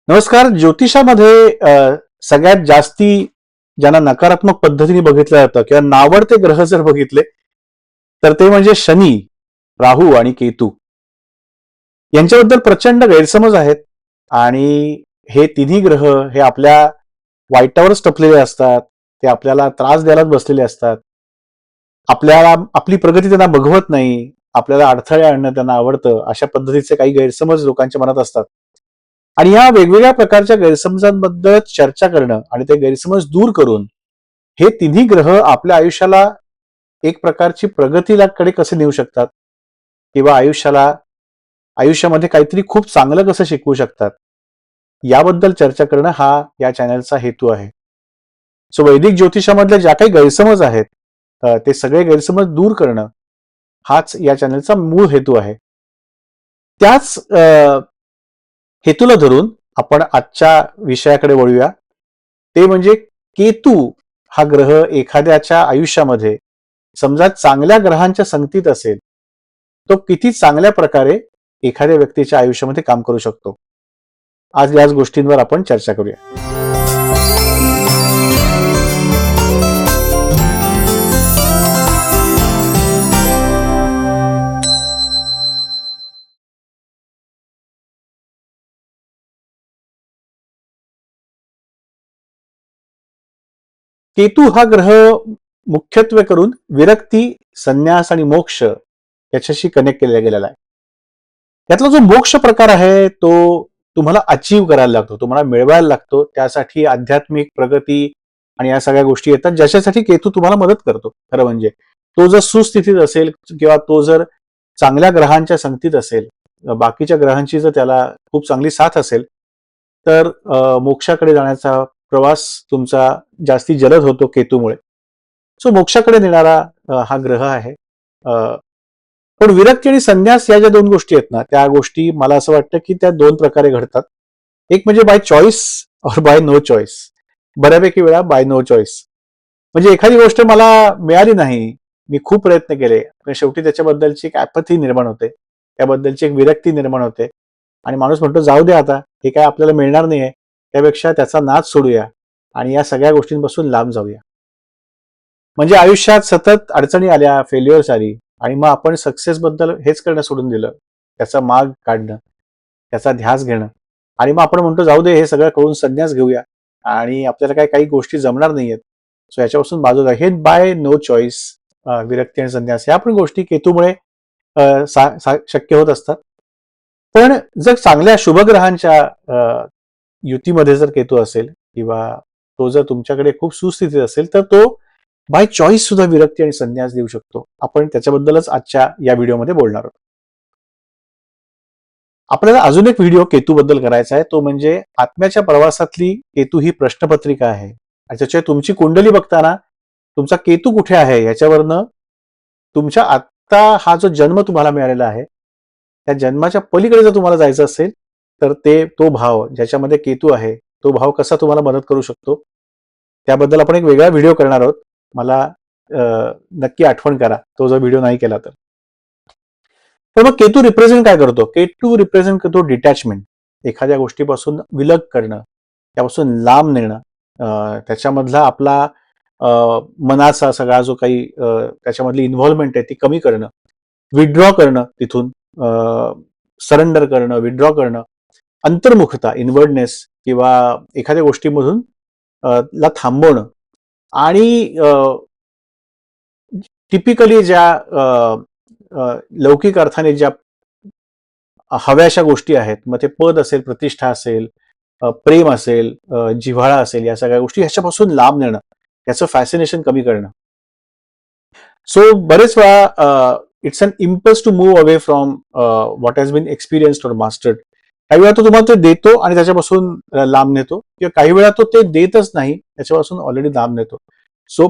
नमस्कार. ज्योतिषामध्ये सगळ्यात जास्ती ज्यांना नकारात्मक पद्धतीने बघितलं जातं किंवा नावडते ग्रह जर बघितले तर ते म्हणजे शनी, राहू आणि केतू. यांच्याबद्दल प्रचंड गैरसमज आहेत आणि हे तिन्ही ग्रह हे आपल्या वाईटावरच टपलेले असतात. ते आपल्याला त्रास द्यायलाच बसलेले असतात. आपल्याला आपली प्रगती त्यांना बघवत नाही. आपल्याला अडथळे आणणं त्यांना आवडतं. अशा पद्धतीचे काही गैरसमज लोकांच्या मनात असतात. आणि या वेगवेगळ्या प्रकारच्या गैरसमजांबद्दल चर्चा करणं आणि ते गैरसमज दूर करून हे तिन्ही ग्रह आपल्या आयुष्याला एक प्रकारची प्रगतीकडे कसे नेऊ शकतात किंवा आयुष्यामध्ये काहीतरी खूप चांगलं कसं शिकवू शकतात याबद्दल चर्चा करणं हा या चॅनलचा हेतू आहे. सो वैदिक ज्योतिषामधल्या ज्या काही गैरसमज आहेत ते सगळे गैरसमज दूर करणं हाच या चॅनलचा मूळ हेतू आहे. त्याच हेतूला धरून आपण आजच्या विषयाकडे वळूया. ते म्हणजे केतू हा ग्रह एखाद्याच्या आयुष्यामध्ये समजा चांगल्या ग्रहांच्या संगतीत असेल तो किती चांगल्या प्रकारे एखाद्या व्यक्तीच्या आयुष्यामध्ये काम करू शकतो. आज याच गोष्टींवर आपण चर्चा करूया. केतू हा ग्रह मुख्यत्वे करून विरक्ती, संन्यास आणि मोक्ष याच्याशी कनेक्ट केला गेलेला आहे. यातला जो मोक्ष प्रकार आहे तो तुम्हाला अचीव करायला लागतो, तुम्हाला मिळवायला लागतो. त्यासाठी आध्यात्मिक प्रगती आणि या सगळ्या गोष्टी येतात ज्याच्यासाठी केतू तुम्हाला मदत करतो. खरं म्हणजे तो जर सुस्थितीत असेल किंवा तो जर चांगल्या ग्रहांच्या संगतीत असेल, बाकीच्या ग्रहांची जर त्याला खूप चांगली साथ असेल तर मोक्षाकडे जाण्याचा प्रवास तुमचा जास्ती जलद होतो केतूमुळे. सो मोक्षाकडे नेणारा हा ग्रह आहे. पण विरक्ती आणि संन्यास या ज्या दोन गोष्टी आहेत ना त्या गोष्टी मला असं वाटतं की त्या दोन प्रकारे घडतात. एक म्हणजे बाय चॉईस और बाय नो चॉईस. बऱ्यापैकी वेळा बाय नो चॉईस म्हणजे एखादी गोष्ट मला मिळाली नाही, मी खूप प्रयत्न केले पण शेवटी त्याच्याबद्दलची एक ॲपॅथी निर्माण होते, त्याबद्दलची एक विरक्ती निर्माण होते आणि माणूस म्हणतो जाऊ दे आता, हे काय आपल्याला मिळणार नाहीये, त्यापेक्षा त्याचा नाद सोडूया आणि या सगळ्या गोष्टींपासून लांब जाऊया. म्हणजे आयुष्यात सतत अडचणी आल्या, फेल्युअर्स आली आणि मग आपण सक्सेस बद्दल हेच करणं सोडून दिलं, त्याचा माग काढणं, त्याचा ध्यास घेणं आणि मग आपण म्हणतो जाऊ दे हे सगळं करून संन्यास घेऊया आणि आपल्याला काही गोष्टी जमणार नाहीयेत, सो याच्यापासून बाजूला. हे बाय नो चॉईस विरक्ती आणि संन्यास या पण गोष्टी केतूमुळे शक्य होत असतात. पण जर चांगल्या शुभग्रहांच्या युतीमध्ये जर केतू असेल किंवा तो जर तुमच्याकडे खूप सुस्थितीत असेल तर तो बाय चॉईस सुद्धा विरक्ती आणि संन्यास देऊ शकतो. आपण त्याच्याबद्दलच आजच्या या व्हिडिओमध्ये बोलणार आहोत. आपल्याला अजून एक व्हिडिओ केतूबद्दल करायचा आहे, तो म्हणजे आत्म्याच्या प्रवासातली केतू ही प्रश्नपत्रिका आहे आणि त्याच्यात तुमची कुंडली बघताना तुमचा केतू कुठे आहे याच्यावरनं तुमच्या आत्ता हा जो जन्म तुम्हाला मिळालेला आहे त्या जन्माच्या पलीकडे जर तुम्हाला जायचं असेल तर तो भाव ज्याच्यामध्ये केतू आहे तो भाव कसा तुम्हाला मदत करू शकतो त्याबद्दल आपण एक वेगळा व्हिडिओ करणार आहोत. मला नक्की आठवण करा तो जर व्हिडिओ नाही केला तर. तर मग केतू रिप्रेझेंट काय करतो? केतू रिप्रेझेंट करतो डिटॅचमेंट, एखाद्या गोष्टीपासून विलग करणं, त्यापासून लांब नेणं, त्याच्यामधला आपला मनाचा सगळा जो काही त्याच्यामधली इन्व्हॉल्वमेंट आहे ती कमी करणं, विड्रॉ करणं, तिथून सरेंडर करणं, विड्रॉ करणं, अंतर्मुखता, इनवर्डनेस किंवा एखाद्या गोष्टीमधून ला थांबवणं आणि टिपिकली ज्या लौकिक अर्थाने ज्या हव्याशा गोष्टी आहेत, मग ते पद असेल, प्रतिष्ठा असेल, प्रेम असेल, जिव्हाळा असेल, या सगळ्या गोष्टी ह्याच्यापासून लांब नेणं, याचं फॅसिनेशन कमी करणं. सो बरेच वेळा it's an impulse to move away from what has been experienced or mastered. काही वेळा तो तुम्हाला ते देतो आणि त्याच्यापासून लांब नेतो, किंवा काही वेळा तो ते देतच नाही, त्याच्यापासून ऑलरेडी लांब नेतो. सो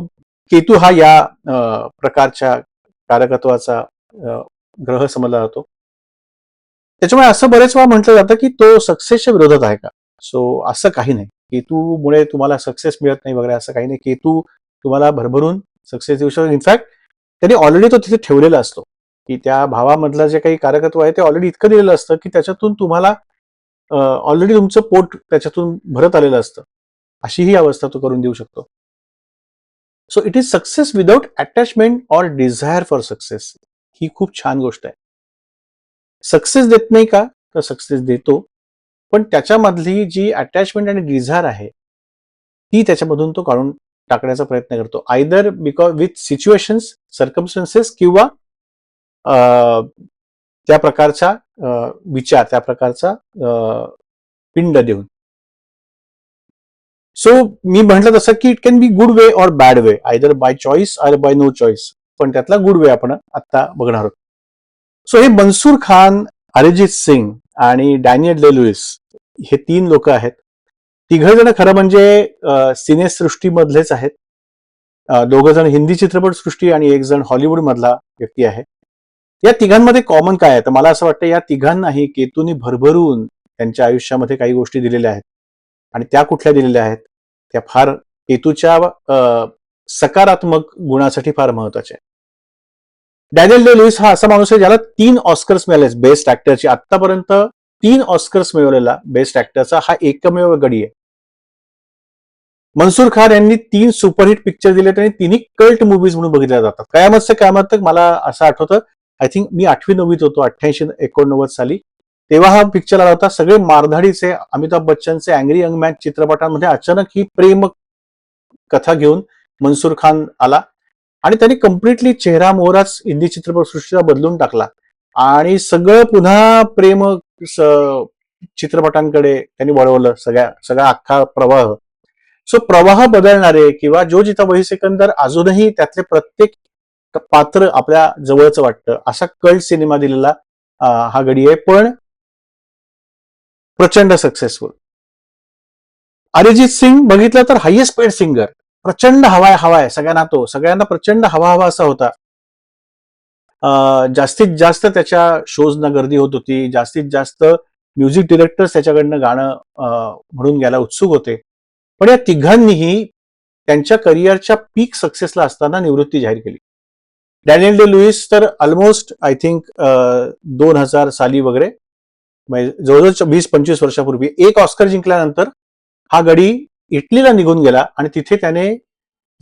केतू हा या प्रकारच्या कारकत्वाचा ग्रह समजला जातो. त्याच्यामुळे असं बरेच वेळा म्हटलं जातं की तो सक्सेसच्या विरोधात आहे का? सो असं काही नाही. केतूमुळे तुम्हाला सक्सेस मिळत नाही वगैरे असं काही नाही. केतू तुम्हाला भरभरून सक्सेस देऊ शकतो. इनफॅक्ट त्यांनी ऑलरेडी तो तिथे ठेवलेला असतो की त्या भावामधलं जे काही कारकत्व आहे ते ऑलरेडी इतकं दिलेलं असतं की त्याच्यातून तुम्हाला ऑलरेडी तुमचं पोट त्याच्यातून भरत आलेलं असतं. अशी ही अवस्था तो करून देऊ शकतो. So it is success without attachment or desire for success. ही खूप छान गोष्ट आहे. सक्सेस देत नाही का? तर सक्सेस देतो. पण त्याच्यामधली जी अटॅचमेंट आणि डिझायर आहे, ती त्याच्यामधून तो काढून टाकण्याचा प्रयत्न करतो. Either because with situations, circumstances किंवा त्या प्रकारचा विचार, त्या प्रकारचा पिंड देऊन. सो मी म्हटलं तसं की it can be good way or bad way, either by choice or by no choice. पण त्यातला गुड वे आपण आता बघणार आहोत. सो हे मनसूर खान, अरिजित सिंग आणि डॅनियल डे लुईस हे 3 लोक आहेत. तिघ जण खरं म्हणजे सिनेसृष्टीमधलेच आहेत. दोघं जण हिंदी चित्रपटसृष्टी आणि एक जण हॉलिवूड मधला व्यक्ती आहे. या तिघांमध्ये कॉमन काय आहे? तर मला असं वाटतं या तिघांनाही केतूनी भरभरून त्यांच्या आयुष्यामध्ये काही गोष्टी दिलेल्या आहेत. आणि त्या कुठल्या दिलेल्या आहेत? त्या फार केतूच्या सकारात्मक गुणासाठी फार महत्वाच्या आहेत. डॅनियल डे लुईस हा असा माणूस आहे ज्याला 3 ऑस्कर्स मिळाले बेस्ट ऍक्टरचे. आतापर्यंत 3 ऑस्कर्स मिळवलेला बेस्ट ऍक्टरचा हा एकमेव गडी आहे. मनसूर खान यांनी 3 सुपरहिट पिक्चर दिले आणि तिन्ही कल्ट मूव्हीज म्हणून बघितल्या जातात. कयामत से कयामत तक मला असं आठवतं, आय थिंक मी 8वी-9वीत होतो 88-89 साली. तेव्हा हा पिक्चर आला होता. सगळे मारधाडीचे अमिताभ बच्चनचे अँग्री यंग मॅन चित्रपटांमध्ये अचानक ही प्रेम कथा घेऊन मनसूर खान आला आणि त्यांनी कम्प्लिटली चेहरा मोहराच हिंदी चित्रपटसृष्टीला बदलून टाकला आणि सगळं पुन्हा प्रेम चित्रपटांकडे त्यांनी वळवलं, सगळा अख्खा प्रवाह. सो प्रवाह बदलणारे किंवा जो जिता वही सिकंदर अजूनही त्यातले प्रत्येक पात्र आपल्या जवळचं वाटतं असा कल्ट सिनेमा दिलेला हा गडी आहे. पण प्रचंड सक्सेसफुल. अरिजित सिंग बघितलं तर हायेस्ट पेड सिंगर, प्रचंड हवाय सगळ्यांना प्रचंड हवा असा होता. जास्तीत जास्त त्याच्या शोजना गर्दी होत होती. जास्तीत जास्त म्युझिक डिरेक्टर्स त्याच्याकडनं गाणं म्हणून घ्यायला उत्सुक होते. पण या तिघांनीही त्यांच्या करिअरच्या पीक सक्सेसला असताना निवृत्ती जाहीर केली. डॅनियल डे लुईस तर ऑलमोस्ट आय थिंक 2000 साली वगैरे, जवळजवळ 20-25 वर्षापूर्वी एक ऑस्कर जिंकल्यानंतर हा गडी इटलीला निघून गेला आणि तिथे त्याने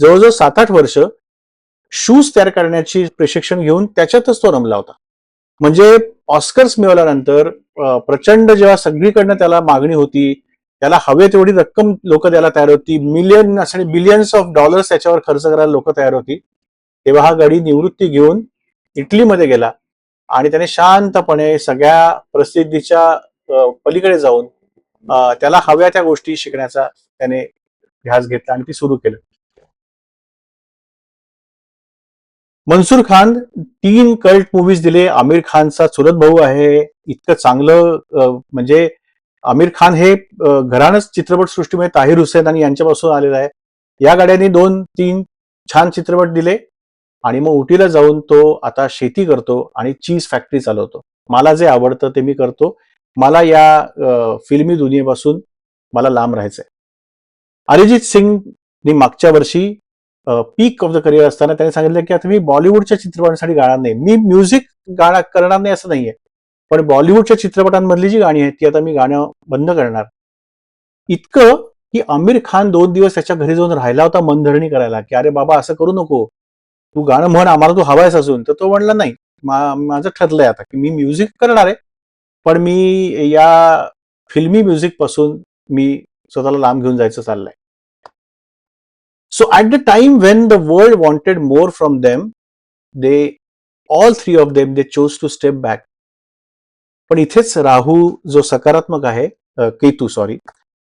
जवळजवळ 7-8 वर्ष शूज तयार करण्याची प्रशिक्षण घेऊन त्याच्यातच तो रमला होता. म्हणजे ऑस्कर्स मिळवल्यानंतर प्रचंड जेव्हा सगळीकडनं त्याला मागणी होती, त्याला हवे तेवढी रक्कम लोक द्यायला तयार होती, मिलियन्स आणि बिलियन्स ऑफ डॉलर्स त्याच्यावर खर्च करायला लोक तयार होती, तेव्हा हा गडी निवृत्ती घेऊन इटलीमध्ये गेला आणि त्याने शांतपणे सगळ्या प्रसिद्धीच्या पलीकडे जाऊन त्याला हव्या त्या गोष्टी शिकण्याचा त्याने ध्यास घेतला आणि ती सुरू केलं. मनसूर खान 3 कल्ट मूव्हीज दिले. आमिर खानचा चुलत भाऊ आहे. इतकं चांगलं म्हणजे आमिर खान हे घराणंच चित्रपटसृष्टीमध्ये ताहिर हुसेन आणि यांच्यापासून आलेला आहे. या गाड्यांनी 2-3 छान चित्रपट दिले आणि मग उटीला जाऊन तो आता शेती करतो आणि चीज फॅक्टरी चालवतो. मला जे आवडतं ते मी करतो. मला या फिल्मी दुनियेपासून मला लांब राहायचंय. अरिजित सिंगनी मागच्या वर्षी पीक ऑफ द करिअर असताना त्याने सांगितलं की आता मी बॉलिवूडच्या चित्रपटांसाठी गाणार नाही, मी म्युझिक गाणं करणार नाही असं नाहीये, पण बॉलिवूडच्या चित्रपटांमधली जी गाणी आहेत ती आता मी गाणं बंद करणार. इतकं की आमिर खान 2 दिवस त्याच्या घरी जाऊन राहिला होता मनधरणी करायला की अरे बाबा असं करू नको, तू गाणं म्हण, आम्हाला तू हवायस असून. तर तो म्हणला नाही, माझं ठरलंय आता की मी म्युझिक करणार आहे, पण मी या फिल्मी म्युझिक पासून मी स्वतःला लांब घेऊन जायचं चाललंय. So at the time when the world wanted more from them, all 3 of them, they chose to step back. पण इथेच राहू जो सकारात्मक आहे, केतू सॉरी,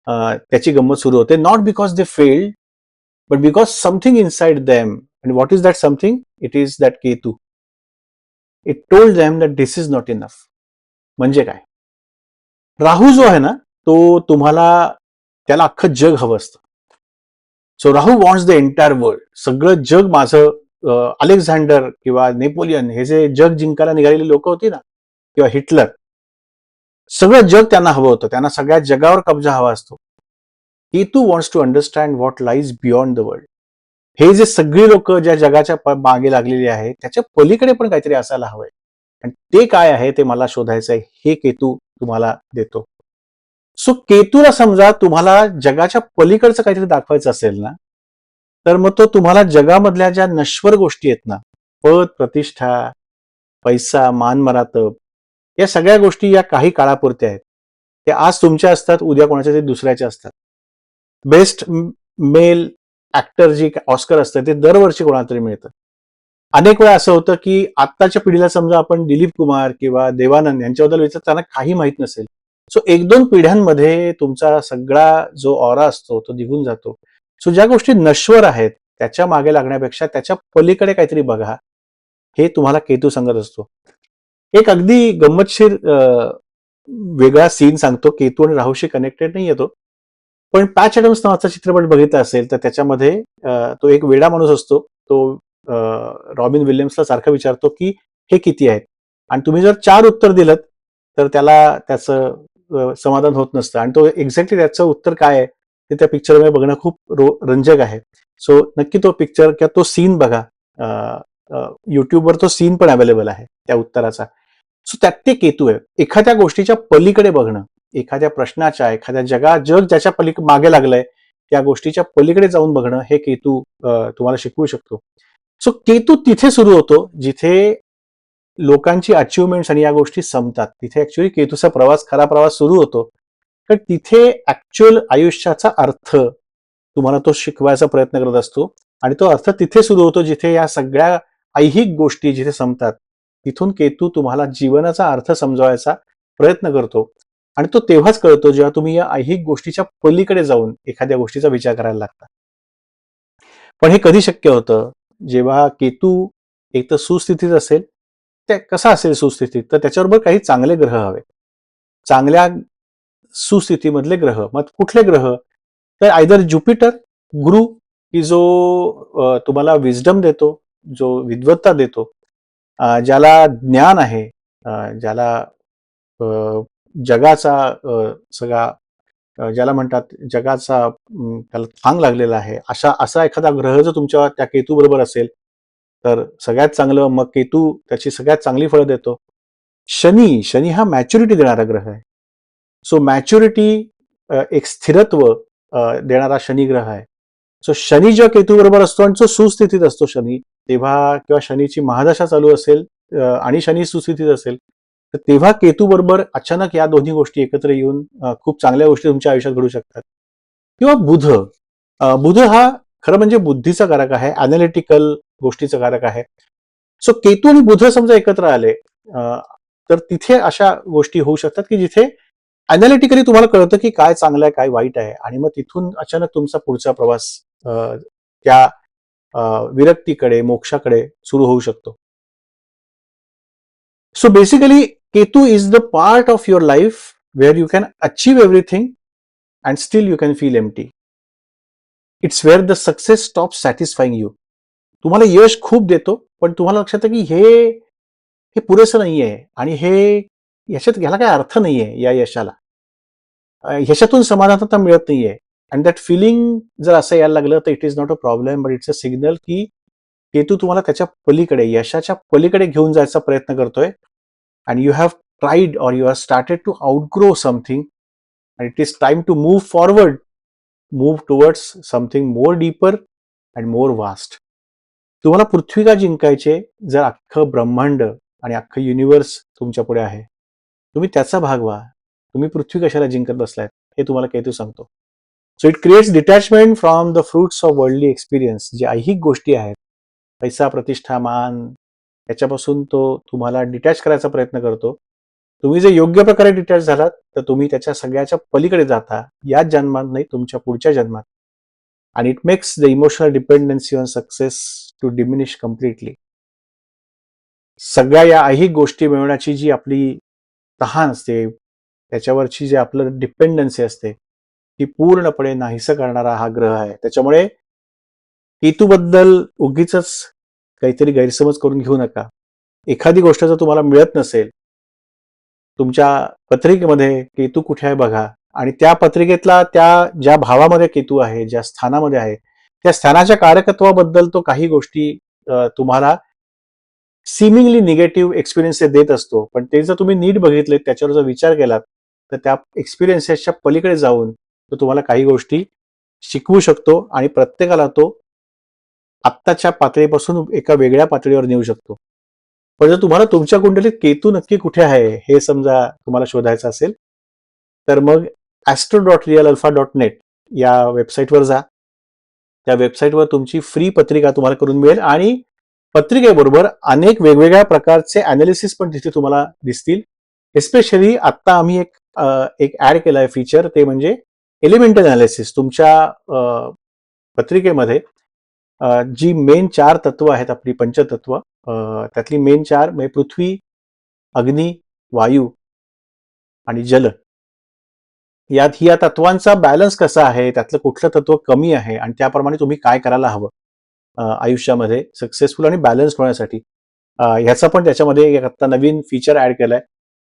त्याची गंमत सुरू होते. Not because they failed, but because something inside them. And what is that something? It is that Ketu. It told them that this is not enough. म्हणजे काय? राहू जो आहे ना, तो तुम्हाला त्याला अख्खं जग हवं असतं. सो राहू वॉन्ट्स द एंटायर वर्ल्ड. सगळं जग माझं. अलेक्झांडर किंवा नेपोलियन हे जे जग जिंकायला निघालेली लोक होती ना, किंवा हिटलर, सगळं जग त्यांना हवं होतं. त्यांना सगळ्या जगावर कब्जा हवा असतो. Ketu wants to understand what lies beyond the world. हे जे सगळी लोक ज्या जगाच्या मागे लागलेली आहे त्याच्या पलीकडे पण काहीतरी असायला हवंय आणि ते काय आहे ते मला शोधायचंय. हे केतू तुम्हाला देतो. सो केतूला समजा तुम्हाला जगाच्या पलीकडचं काहीतरी दाखवायचं असेल ना, तर मग तो तुम्हाला जगामधल्या ज्या नश्वर गोष्टी आहेत ना, पद, प्रतिष्ठा, पैसा, मान-मरातब, या सगळ्या गोष्टी या काही काळापुरत्या आहेत. त्या आज तुमच्या असतात, उद्या कोणाच्या तरी दुसऱ्याच्या असतात. बेस्ट मेल ऍक्टर जे ऑस्कर असतं ते दरवर्षी कोणाला तरी मिळतं. अनेक वेळा असं होतं की आत्ताच्या पिढीला समजा आपण दिलीप कुमार किंवा देवानंद यांच्याबद्दल विचार त्यांना काही माहित नसेल. सो एक दोन पिढ्यांमध्ये तुमचा सगळा जो ऑरा असतो तो निघून जातो. सो ज्या गोष्टी नश्वर आहेत त्याच्या मागे लागण्यापेक्षा त्याच्या पलीकडे काहीतरी बघा, हे तुम्हाला केतू सांगत असतो. एक अगदी गंमतशीर वेगळा सीन सांगतो. केतू आणि राहूशी कनेक्टेड नाही येतो, पण पॅच ॲडम्स नावाचा चित्रपट बघितला असेल तर त्याच्यामध्ये तो एक वेडा माणूस असतो. तो रॉबिन विल्यम्सला सारखं विचारतो की हे किती आहेत, आणि तुम्ही जर 4 उत्तर दिलं तर त्याला त्याचं समाधान होत नसतं, आणि तो एक्झॅक्टली त्याचं उत्तर काय आहे ते त्या पिक्चरमध्ये बघणं खूप रंजक आहे. सो नक्की तो पिक्चर किंवा तो सीन बघा. युट्यूबवर तो सीन पण अवेलेबल आहे त्या उत्तराचा. सो त्यात ते केतू आहे. एखाद्या गोष्टीच्या पलीकडे बघणं, एखाद्या प्रश्नाच्या, एखाद्या जग ज्याच्या मागे लागलंय त्या गोष्टीच्या पलीकडे जाऊन बघणं, हे केतू तुम्हाला शिकवू शकतो. सो केतू तिथे सुरू होतो जिथे लोकांची अचिव्हमेंट्स आणि या गोष्टी संपतात. तिथे ऍक्च्युअली केतूचा खरा प्रवास सुरू होतो. तर तिथे ऍक्च्युअल आयुष्याचा अर्थ तुम्हाला तो शिकवायचा प्रयत्न करत असतो, आणि तो अर्थ तिथे सुरू होतो जिथे या सगळ्या ऐहिक गोष्टी जिथे संपतात. तिथून केतू तुम्हाला जीवनाचा अर्थ समजवायचा प्रयत्न करतो, आणि तो तेव्हाच कळतो जेव्हा तुम्ही या ऐहिक गोष्टीच्या पलीकडे जाऊन एखाद्या गोष्टीचा विचार करायला लागता. पण हे कधी शक्य होतं? जेव्हा केतू एक तर सुस्थितीत असेल. ते कसा असेल सुस्थितीत? तर त्याच्याबरोबर काही चांगले ग्रह हवे. चांगल्या सुस्थितीमधले ग्रह. मग कुठले ग्रह? तर आयदर ज्युपिटर, गुरु, की जो तुम्हाला विजडम देतो, जो विद्वत्ता देतो, ज्याला ज्ञान आहे, ज्याला अ, जगाचा सगळा ज्याला म्हणतात जगाचा त्याला थांग लागलेला आहे, असा एखादा ग्रह जर तुमच्या त्या केतू बरोबर असेल तर सगळ्यात चांगलं. मग केतू त्याची सगळ्यात चांगली फळं देतो. शनी हा मॅच्युरिटी देणारा ग्रह आहे. सो मॅच्युरिटी, एक स्थिरत्व देणारा शनी ग्रह आहे. सो शनी जेव्हा केतू बरोबर असतो आणि जो सुस्थितीत असतो शनी, तेव्हा किंवा शनीची महादशा चालू असेल आणि शनी सुस्थितीत असेल, तर तेव्हा केतू बरोबर अचानक या दोन्ही गोष्टी एकत्र येऊन खूप चांगल्या गोष्टी तुमच्या आयुष्यात घडू शकतात. किंवा बुध हा खरं म्हणजे बुद्धीचा कारक आहे, अनालिटिकल गोष्टीचा कारक आहे. सो केतू आणि बुध समजा एकत्र आले, तर तिथे अशा गोष्टी होऊ शकतात की जिथे अनालिटिकली तुम्हाला कळतं की काय चांगलं आहे, काय वाईट आहे, आणि मग तिथून अचानक तुमचा पुढचा प्रवास त्या विरक्तीकडे, मोक्षाकडे सुरू होऊ शकतो. So basically Ketu is the part of your life where you can achieve everything and still you can feel empty. It's where the success stop satisfying you. तुम्हाला यश खूप देतो, पण तुम्हाला लक्षात आहे की हे पुरेसं नाहीये, आणि ह्याला काय अर्थ नाहीये या यशाला. ह्याच्यातून समाधानता मिळत नाहीये. अँड दॅट फिलिंग जर असं यायला लागलं तर it is not a problem, but it's a signal की केतू तुम्हाला त्याच्या पलीकडे, यशाच्या पलीकडे घेऊन जायचा प्रयत्न करतोय. And you have tried or you have started to outgrow something, and it is time to move forward, move towards something more deeper and more vast. तुम्हाला पृथ्वी का जिंकायचे? जर अख्खं ब्रह्मांड आणि अख्खं युनिव्हर्स तुमच्या पुढे आहे, तुम्ही त्याचा भाग व्हा. तुम्ही पृथ्वी कशाला जिंकत बसलाय, हे तुम्हाला केतू सांगतो. So it creates detachment from the fruits of worldly experience. जे ऐहिक गोष्टी आहेत, पैसा, प्रतिष्ठा, मान, याच्यापासून तो तुम्हाला डिटॅच करायचा प्रयत्न करतो. तुम्ही जर योग्य प्रकारे डिटॅच झालात तर तुम्ही त्याच्या सगळ्याच्या पलीकडे जाता, याच जन्मात नाही, तुमच्या पुढच्या जन्मात. आणि it makes the emotional dependency on success to diminish completely. सगळ्या या ऐहिक गोष्टी मिळवण्याची जी आपली तहान असते, त्याच्यावरची जी आपलं डिपेंडन्सी असते, ती पूर्णपणे नाहीसं करणारा हा ग्रह आहे. त्याच्यामुळे केतूबद्दल उगीच काहीतरी गैरसमज करून घेऊ नका. एखादी गोष्ट जर तुम्हाला मिळत नसेल, तुमच्या पत्रिकेमध्ये केतू कुठे आहे बघा, आणि त्या पत्रिकेतला त्या ज्या भावामध्ये केतू आहे, ज्या स्थानामध्ये आहे, त्या स्थानाच्या कारकत्वाबद्दल तो काही गोष्टी तुम्हाला सिमिंगली निगेटिव्ह एक्सपिरियन्स देत असतो. पण ते जर तुम्ही नीट बघितले, त्याच्यावर जर विचार केलात, तर त्या एक्सपिरियन्सेसच्या पलीकडे जाऊन तो तुम्हाला काही गोष्टी शिकवू शकतो आणि प्रत्येकाला तो आत्ताच्या पातळीपासून एका वेगळ्या पातळीवर नेऊ शकतो. पण जर तुम्हाला तुमच्या कुंडलीत केतू नक्की कुठे आहे हे समजा तुम्हाला शोधायचं असेल, तर मग astro.realalpha.net या वेबसाईटवर जा. त्या वेबसाईटवर तुमची फ्री पत्रिका तुम्हाला करून मिळेल आणि पत्रिकेबरोबर अनेक वेगवेगळ्या प्रकारचे अनालिसिस पण तिथे तुम्हाला दिसतील. एस्पेशली आत्ता आम्ही एक ऍड केलाय फीचर, ते म्हणजे एलिमेंटल अनालिसिस. तुमच्या पत्रिकेमध्ये जी मेन 4 तत्व आहेत, आपली पंचतत्व, त्यातली मेन 4 म्हणजे पृथ्वी, अग्नी, वायू आणि जल, या तत्वांचा बॅलन्स कसा आहे, त्यातलं कुठलं तत्व कमी आहे आणि त्याप्रमाणे तुम्ही काय करायला हवं आयुष्यामध्ये सक्सेसफुल आणि बॅलन्स होण्यासाठी, ह्याचा पण त्याच्यामध्ये एक आता नवीन फीचर ऍड केलाय.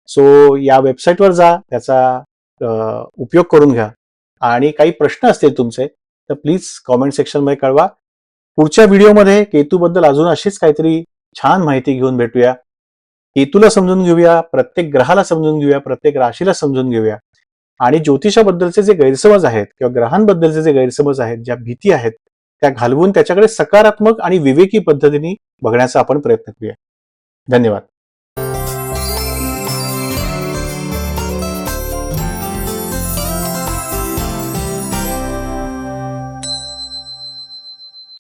सो या वेबसाईटवर जा, त्याचा उपयोग करून घ्या आणि काही प्रश्न असतील तुमचे तर प्लीज कॉमेंट सेक्शन मध्ये कळवा. पुढच्या व्हिडिओमध्ये केतूबद्दल अजून अशीच काहीतरी छान माहिती घेऊन भेटूया. केतूला समजून घेऊया, प्रत्येक ग्रहाला समजून घेऊया, प्रत्येक राशीला समजून घेऊया आणि ज्योतिषाबद्दलचे जे गैरसमज आहेत किंवा ग्रहांबद्दलचे जे गैरसमज आहेत, ज्या भीती आहेत, त्या घालवून त्याच्याकडे सकारात्मक आणि विवेकी पद्धतीने बघण्याचा आपण प्रयत्न करूया. धन्यवाद.